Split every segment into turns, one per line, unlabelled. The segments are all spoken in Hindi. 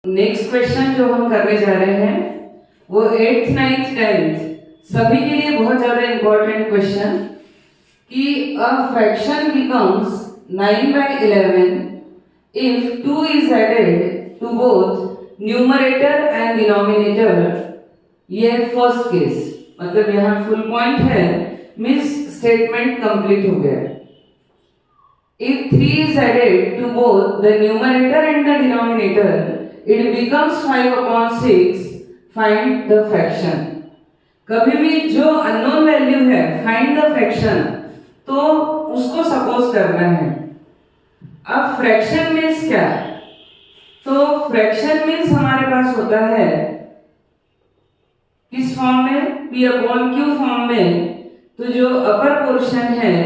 नेक्स्ट क्वेश्चन जो हम करने जा रहे हैं वो 8th 9th 10th सभी के लिए बहुत ज्यादा इंपॉर्टेंट क्वेश्चन कि a fraction becomes 9/11 if 2 is added to both numerator and denominator। ये फर्स्ट केस, मतलब यहाँ फुल पॉइंट है, मिस स्टेटमेंट कंप्लीट हो गया। If 3 is added to both the numerator and the denominator, it becomes 5/6. Find the fraction। कभी भी जो अननोन वैल्यू है, फाइंड द फ्रैक्शन, तो उसको सपोज करना है। अब फ्रैक्शन मीन्स क्या? तो फ्रैक्शन मीन्स हमारे पास होता है किस फॉर्म में, P/Q फॉर्म में। तो जो अपर पोर्शन है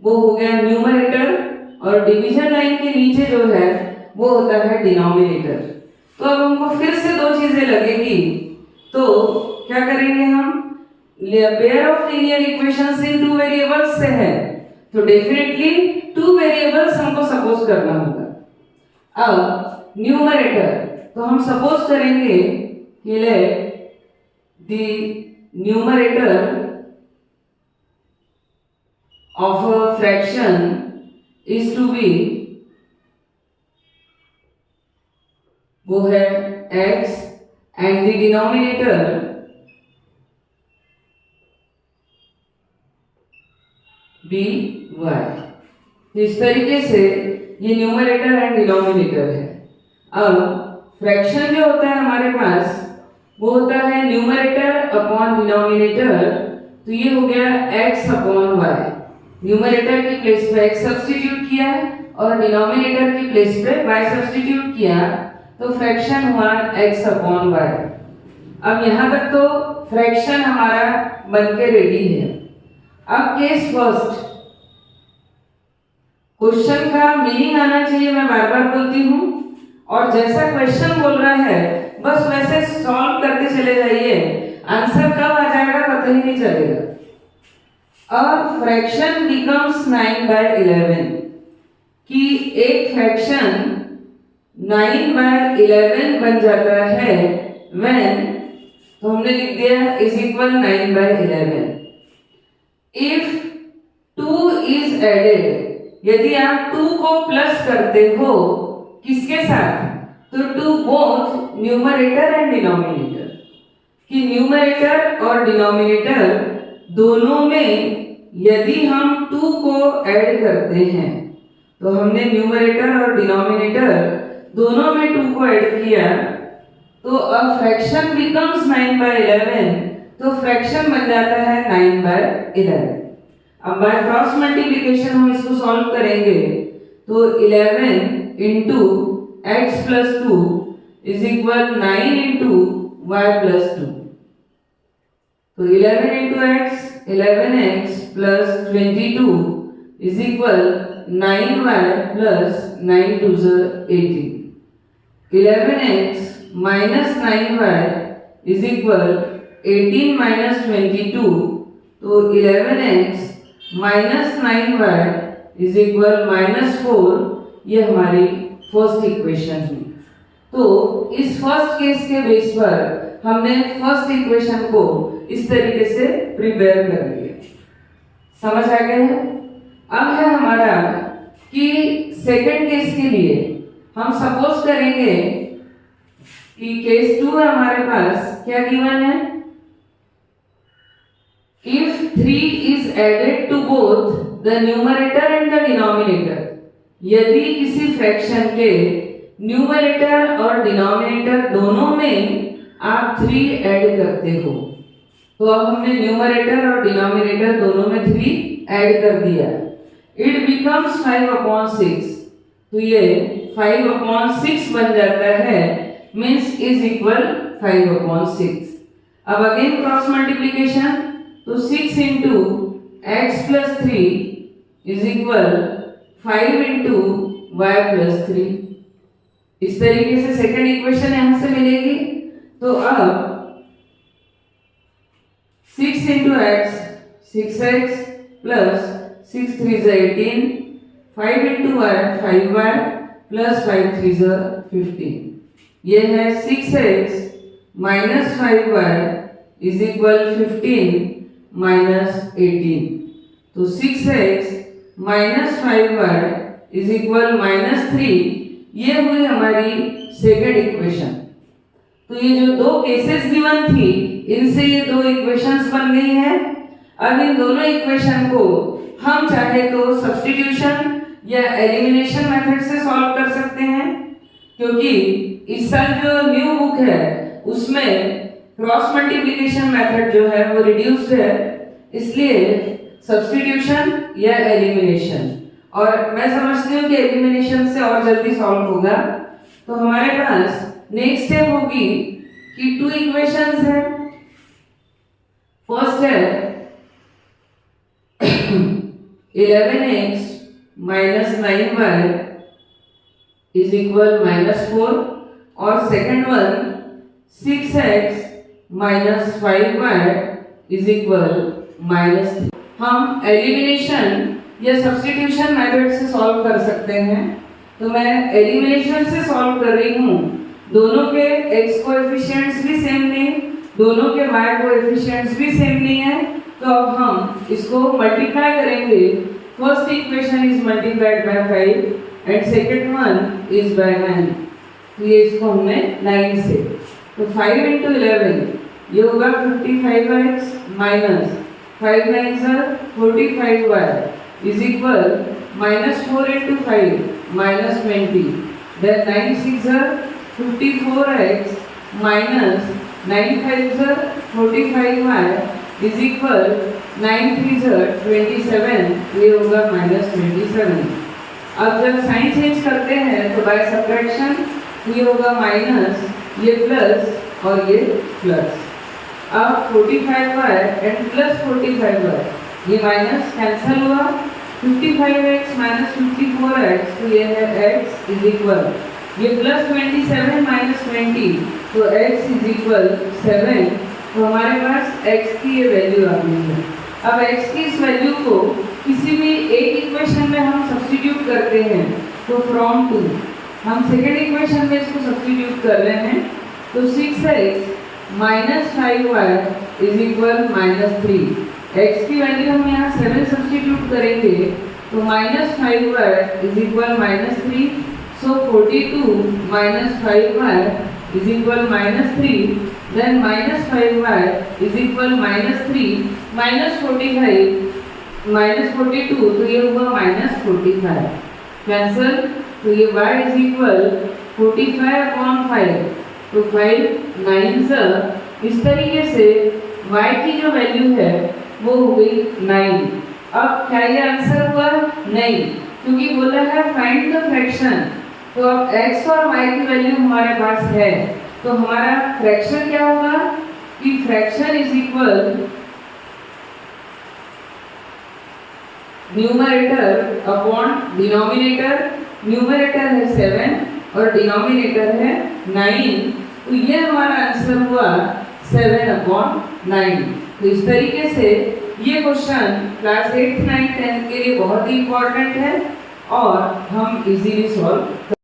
वो हो गया न्यूमरेटर और डिवीजन लाइन के नीचे जो है वो होता है डिनोमिनेटर। तो अब हमको फिर से दो चीजें लगेगी, तो क्या करेंगे हम? Pair of linear equations in two variables से है, तो डेफिनेटली टू वेरिएबल्स हमको सपोज करना होगा। अब न्यूमरेटर, तो हम सपोज करेंगे कि let the numerator of a fraction is to be, वो है x and the denominator be y। इस तरीके से ये न्यूमरेटर एंड डिनोमिनेटर है। अब फ्रैक्शन जो होता है हमारे पास वो होता है न्यूमरेटर अपॉन डिनोमिनेटर, तो ये हो गया x अपॉन y। न्यूमरेटर की प्लेस पे x सब्स्टिट्यूट किया और डिनोमिनेटर की प्लेस पे y सब्स्टिट्यूट किया, तो फ्रैक्शन हुआ x अपॉन y। अब यहाँ तक तो फ्रैक्शन हमारा बनके रेडी है। अब केस फर्स्ट, क्वेश्चन का मीनिंग आना चाहिए, मैं बार बार बोलती हूँ, और जैसा क्वेश्चन बोल रहा है बस वैसे सॉल्व करते चले जाइए, आंसर कब आ जाएगा पता ही नहीं चलेगा। अब फ्रैक्शन बिकम्स 9/11 कि एक फ्रैक्शन 9/11 बन जाता है व्हेन, तो हमने लिख दिया is equal 9/11। If 2 is added, यदि आप 2 को प्लस करते हो किसके साथ? तो to both numerator and denominator, कि न्यूमरेटर और डिनोमिनेटर दोनों में यदि हम 2 को ऐड करते हैं, तो हमने न्यूमरेटर और डिनोमिनेटर दोनों में 2 को ऐड किया, तो अब फ्रैक्शन बिकम्स 9/11, तो फ्रैक्शन बन जाता है 9/11। अब बाय क्रॉस मल्टीप्लिकेशन हम इसको सॉल्व करेंगे, तो 11 into x plus 2 is equal 9 into y plus 2। तो 11 into x 11x plus 22 is equal 9y plus 9 2 18। 11x minus 9y is equal 18 minus 22, तो 11x minus 9y is equal minus 4। ये हमारी फर्स्ट इक्वेशन है। तो इस फर्स्ट केस के बेस पर हमने फर्स्ट इक्वेशन को इस तरीके से प्रिपेयर कर लिया। समझ आ गया है? अब है हमारा कि सेकंड केस के लिए हम सपोज करेंगे कि केस 2 है हमारे पास, क्या गिवन है? If 3 is added to both the numerator and the denominator, यदि किसी फ्रैक्शन के न्यूमरेटर और डिनोमिनेटर दोनों में आप 3 ऐड करते हो, तो अब हमने न्यूमरेटर और डिनोमिनेटर दोनों में 3 ऐड कर दिया, इट बिकम्स 5/6। तो ये 5/6 बन जाता है, मीन्स इज इक्वल 5/6। अब अगेन क्रॉस मल्टीप्लिकेशन, तो 6 into x plus 3 is equal 5 into y plus 3। इस तरीके से सेकंड इक्वेशन यहां से मिलेगी। तो अब 6 into x 6x plus 6 3 18, 5 into y 5y plus 5 3 15। ये है 6x minus 5y is equal 15 minus 18। तो 6x minus 5y is equal minus 3, ये हुई हमारी सेकेंड इक्वेशन। तो ये जो दो केसेस गिवन थी, इनसे ये दो इक्वेशंस बन गई हैं। अब इन दोनों इक्वेशन को हम चाहे तो सब्स्टिट्यूशन या एलिमिनेशन मेथड से सॉल्व कर सकते हैं, क्योंकि इस साल जो न्यू बुक है उसमें क्रॉस मल्टीप्लिकेशन मेथड जो है वो रिड्यूस्ड है, इसलिए सब्स्टिट्यूशन या एलिमिनेशन। और मैं समझती हूँ कि एलिमिनेशन से और जल्दी सॉल्व होगा। तो हमारे पास नेक्स्ट स्टेप होगी कि टू इक्वेशंस है। फर्स्ट है 11x minus 9y is equal minus 4 और second one 6x minus 5y is equal minus 3। हम एलिमिनेशन या सब्स्टिट्यूशन मेथड से सॉल्व कर सकते हैं। तो मैं एलिमिनेशन से सॉल्व कर रही हूँ। दोनों के x कोएफिशिएंट्स भी सेम नहीं, दोनों के y कोएफिशिएंट्स भी सेम नहीं है। तो अब हम इसको मल्टीप्लाई करेंगे। First equation is multiplied by 5 and second one is by 9। तो ये इसको हमने 9 से, तो 5 into 11 ये होगा 55x minus 5 9 45y is equal minus 4 into 5 minus 20। then 9 6 54x minus 9 5 45y is equal 9 3 27, ये होगा माइनस 27। अब जब साइन चेंज करते हैं तो बाय सब्ट्रैक्शन ये होगा माइनस, ये प्लस और ये प्लस। अब 45y एंड प्लस 45y ये माइनस कैंसिल हुआ। 55x माइनस 54x, तो ये है x इज इक्वल, ये प्लस 27 माइनस 20, तो x इज इक्वल 7। तो हमारे पास x की ये वैल्यू आ गई है। अब x की इस वैल्यू को किसी भी एक इक्वेशन में हम सब्स्टिट्यूट करते हैं। तो फ्रॉम टू हम सेकेंड इक्वेशन में इसको सब्स्टिट्यूट कर रहे हैं। तो 6x minus 5y is equal minus 3। x की वैल्यू हम यहाँ 7 सब्स्टिट्यूट करेंगे, तो minus 5y is equal minus 3। So 42 minus 5y is equal minus 3, then minus 5y is equal minus 3 minus 45 minus 42, तो ये होगा माइनस 45 कैंसल। तो ये y इज इक्वल 45/5, तो 5 9 इस तरीके से y की जो वैल्यू है वो हो गई 9। अब क्या ये आंसर हुआ? नहीं, क्योंकि बोला है फाइंड द फ्रैक्शन। तो अब x और y की वैल्यू हमारे पास है, तो हमारा फ्रैक्शन क्या होगा कि fraction is equal numerator upon denominator. Numerator है 7 और डिनोमिनेटर है 9, तो ये हमारा आंसर हुआ 7/9। तो इस तरीके से ये question class 8th 9th 10th के लिए बहुत ही इम्पोर्टेंट है और हम इजीली सॉल्व